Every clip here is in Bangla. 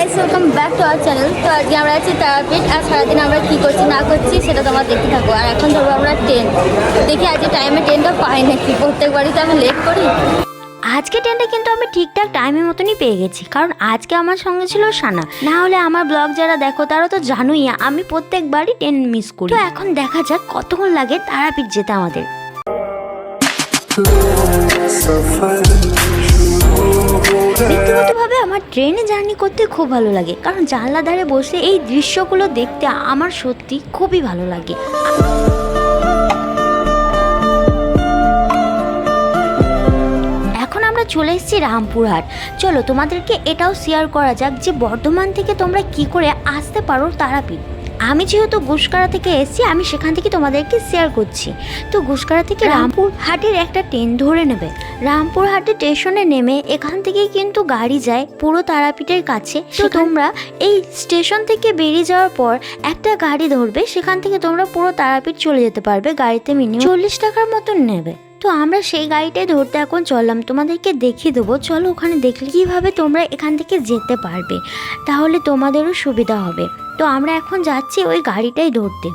Guys, welcome back to our channel. তো আজকে আমরা আছি তারাপীঠ। আর সারাদিন আমরা কী করছি না করছি সেটা তোমরা দেখতে থাকো। আর এখন ধরবো আমরা ট্রেন। দেখি আজকে টাইমে ট্রেনটা পাই নাকি, প্রত্যেকবারই তো আমি লেট করি। আজকে ট্রেনটা কিন্তু আমি ঠিকঠাক টাইমের মতনই পেয়ে গেছি, কারণ আজকে আমার সঙ্গে ছিল সানা। না হলে আমার ব্লগ যারা দেখো তারা তো জানোই আমি প্রত্যেকবারই ট্রেন মিস করি। তো এখন দেখা যাক কতক্ষণ লাগে তারাপীঠ যেতে আমাদের। ব্যক্তিগতভাবে আমার ট্রেনে জার্নি করতে খুব ভালো লাগে, কারণ জানলা ধারে বসে এই দৃশ্যগুলো দেখতে আমার সত্যি খুবই ভালো লাগে। এখন আমরা চলে এসেছি রামপুরহাট। চলো তোমাদেরকে এটাও শেয়ার করা যাক যে বর্ধমান থেকে তোমরা কি করে আসতে পারো তারাপীঠ। আমি যেহেতু গুসকারা থেকে এসেছি, আমি সেখান থেকে তোমাদেরকে শেয়ার করছি। তো গুসকারা থেকে রামপুরহাটের একটা ট্রেন ধরে নেবে। রামপুরহাটের স্টেশনে নেমে এখান থেকেই কিন্তু গাড়ি যায় পুরো তারাপীঠের কাছে। তো তোমরা এই স্টেশন থেকে বেরিয়ে যাওয়ার পর একটা গাড়ি ধরবে, সেখান থেকে তোমরা পুরো তারাপীঠ চলে যেতে পারবে। গাড়িতে মিনিমাম 40 টাকার মতন নেবে। তো আমরা সেই গাড়িটাই ধরতে এখন চললাম, তোমাদেরকে দেখিয়ে দেবো। চলো ওখানে দেখলে কীভাবে তোমরা এখান থেকে যেতে পারবে, তাহলে তোমাদেরও সুবিধা হবে। তো আমরা এখন যাচ্ছি ওই গাড়িটাই ধরতে।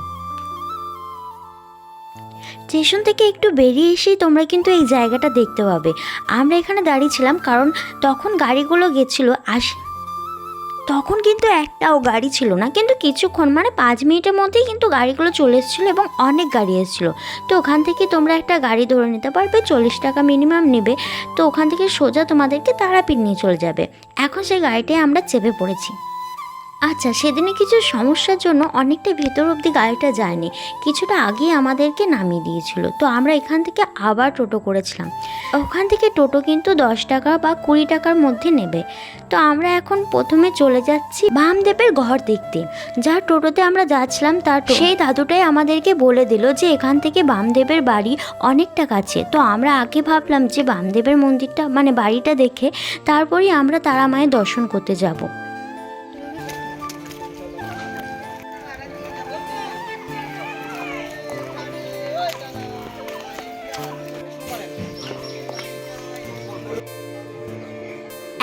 স্টেশন থেকে একটু বেরিয়ে এসেই তোমরা কিন্তু এই জায়গাটা দেখতে পাবে। আমরা এখানে দাঁড়িয়েছিলাম কারণ তখন গাড়িগুলো গেছিলো তখন কিন্তু একটাও গাড়ি ছিল না, কিন্তু কিছুক্ষণ মানে 5 মিনিটের মধ্যেই কিন্তু গাড়িগুলো চলে এসেছিলো এবং অনেক গাড়ি এসেছিলো। তো ওখান থেকে তোমরা একটা গাড়ি ধরে নিতে পারবে, 40 টাকা মিনিমাম নেবে। তো ওখান থেকে সোজা তোমাদেরকে তারাপীঠ নিয়ে চলে যাবে। এখন সেই গাড়িটায় আমরা চেপে পড়েছি। আচ্ছা, সেদিনে কিছু সমস্যার জন্য অনেকটা ভেতর অবধি গাড়িটা যায়নি, কিছুটা আগেই আমাদেরকে নামিয়ে দিয়েছিল। তো আমরা এখান থেকে আবার টোটো করেছিলাম। ওখান থেকে টোটো কিন্তু 10 টাকা বা 20 টাকার মধ্যে নেবে। তো আমরা এখন প্রথমে চলে যাচ্ছি বামদেবের ঘর দেখতে। যার টোটোতে আমরা যাচ্ছিলাম তার সেই দাদুটাই আমাদেরকে বলে দিল যে এখান থেকে বামদেবের বাড়ি অনেকটা কাছে। তো আমরা আগে ভাবলাম যে বামদেবের মন্দিরটা মানে বাড়িটা দেখে তারপরেই আমরা তারা মায়ের দর্শন করতে যাব।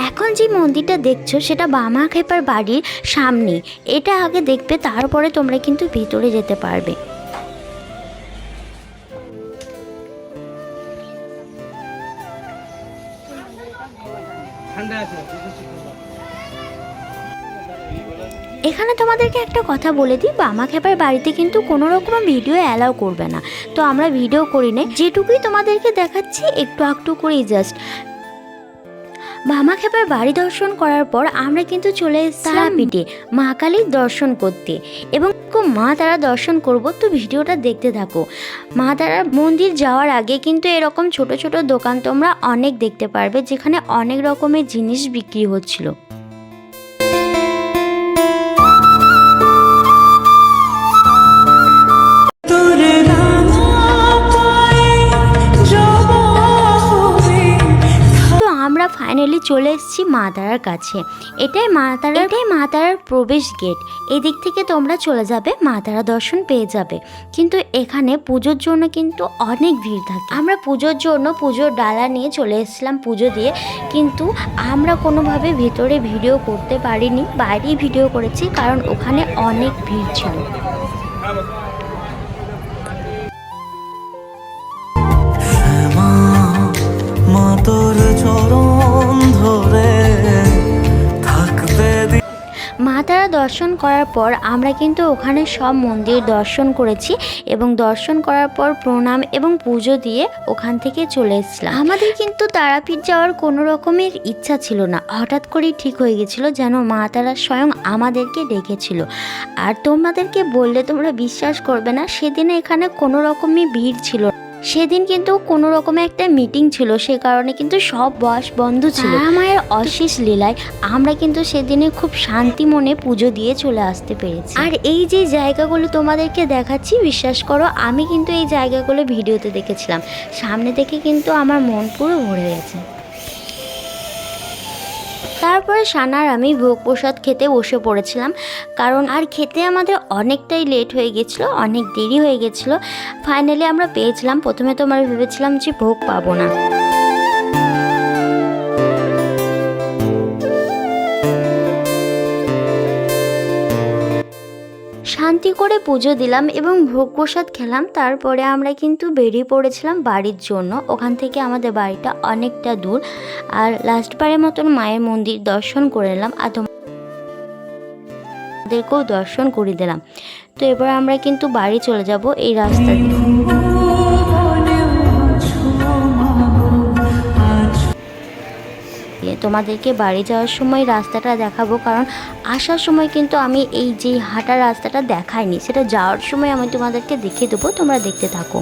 এখন যে মন্দিরটা দেখছো সেটা বামা খেপার বাড়ির সামনে। এটা আগে দেখবে, তারপরে তোমরা কিন্তু ভিতরে যেতে পারবে। এখানে তোমাদেরকে একটা কথা বলে দিই, বামা খেপার বাড়িতে কিন্তু কোনো রকম ভিডিও অ্যালাউ করবে না। তো আমরা ভিডিও করি না, যেটুকুই তোমাদেরকে দেখাচ্ছি একটু একটু করেই জাস্ট। বামা খেপার বাড়ি দর্শন করার পর আমরা কিন্তু চলে এসেছি তারাপীঠে মা কালীর দর্শন করতে এবং মা তারা দর্শন করব। তো ভিডিওটা দেখতে থাকো। মা তারার মন্দির যাওয়ার আগে কিন্তু এরকম ছোট ছোট দোকান তোমরা অনেক দেখতে পারবে, যেখানে অনেক রকমের জিনিস বিক্রি হচ্ছিল। আমরা ফাইনালি চলে এসেছি মা তারার কাছে। এটাই মা তারার প্রবেশ গেট। এদিক থেকে তোমরা চলে যাবে, মা তারা দর্শন পেয়ে যাবে। কিন্তু এখানে পুজোর জন্য কিন্তু অনেক ভিড় থাকে। আমরা পুজোর জন্য পুজোর ডালা নিয়ে চলে এসেছিলাম পুজো দিয়ে, কিন্তু আমরা কোনোভাবে ভেতরে ভিডিও করতে পারিনি, বাইরেই ভিডিও করেছি কারণ ওখানে অনেক ভিড় ছিল। মা তারা দর্শন করার পর আমরা কিন্তু ওখানে সব মন্দির দর্শন করেছি এবং দর্শন করার পর প্রণাম এবং পুজো দিয়ে ওখান থেকে চলে এসেছিলাম। আমাদের কিন্তু তারাপীঠ যাওয়ার কোনো রকমের ইচ্ছা ছিল না, হঠাৎ করেই ঠিক হয়ে গেছিলো, যেন মা তারা স্বয়ং আমাদেরকে ডেকেছিল। আর তোমাদেরকে বললে তোমরা বিশ্বাস করবে না, সেদিনে এখানে কোনো রকমই ভিড় ছিল। সেদিন কিন্তু কোনো রকমে একটা মিটিং ছিল, সে কারণে কিন্তু সব বাস বন্ধ ছিল। মায়ের অশেষ লীলায় আমরা কিন্তু সেদিনে খুব শান্তি মনে পুজো দিয়ে চলে আসতে পেরেছি। আর এই যে জায়গাগুলো তোমাদেরকে দেখাচ্ছি, বিশ্বাস করো আমি কিন্তু এই জায়গাগুলো ভিডিওতে দেখেছিলাম, সামনে দেখে কিন্তু আমার মন পুরো ভরে গেছে। তারপরে সানার আমি ভোগ প্রসাদ খেতে বসে পড়েছিলাম, কারণ আর খেতে আমাদের অনেকটাই লেট হয়ে গেছিলো, অনেক দেরি হয়ে গেছিলো। ফাইনালি আমরা পেয়েছিলাম। প্রথমে তো আমরা ভেবেছিলাম যে ভোগ পাবো না। শান্তি করে পুজো দিলাম এবং ভোগ প্রসাদ খেলাম। তারপরে আমরা কিন্তু বেরিয়ে পড়েছিলাম বাড়ির জন্য। ওখান থেকে আমাদের বাড়িটা অনেকটা দূর। আর লাস্টবারের মতন মায়ের মন্দির দর্শন করে নিলাম আর তোমাদেরকেও দর্শন করে দিলাম। তো এবার আমরা কিন্তু বাড়ি চলে যাব এই রাস্তা দিয়ে। তোমাদেরকে বাড়ি যাওয়ার সময় রাস্তাটা দেখাবো, কারণ আসার সময় কিন্তু আমি এই যে হাঁটার রাস্তাটা দেখাইনি, সেটা যাওয়ার সময় আমি তোমাদেরকে দেখিয়ে দেবো, তোমরা দেখতে থাকো।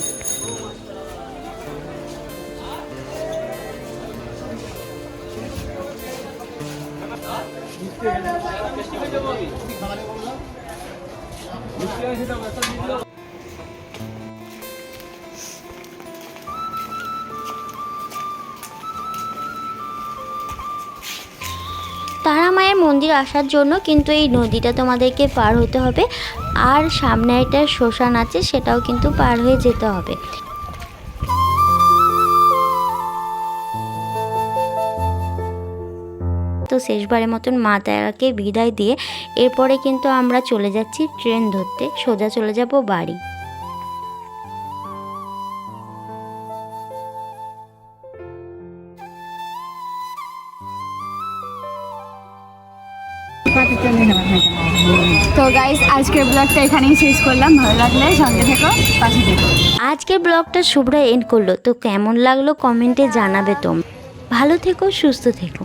তারা মায়ের মন্দির আসার জন্য কিন্তু এই নদীটা তোমাদেরকে পার হতে হবে, আর সামনে একটা শ্মশান আছে, সেটাও কিন্তু পার হয়ে যেতে হবে। তো শেষবারের মতন মা তারাকে বিদায় দিয়ে এরপরে কিন্তু আমরা চলে যাচ্ছি ট্রেন ধরতে, সোজা চলে যাব বাড়ি। তো গাইস, আজকের ব্লগটা এখানেই শেষ করলাম। ভালো লাগলে সঙ্গে থেকো, পাশে থেকো। আজকের ব্লগটা শুভ্রা এন্ড করলো। তো কেমন লাগলো কমেন্টে জানাবে তোমরা। ভালো থেকো, সুস্থ থেকো।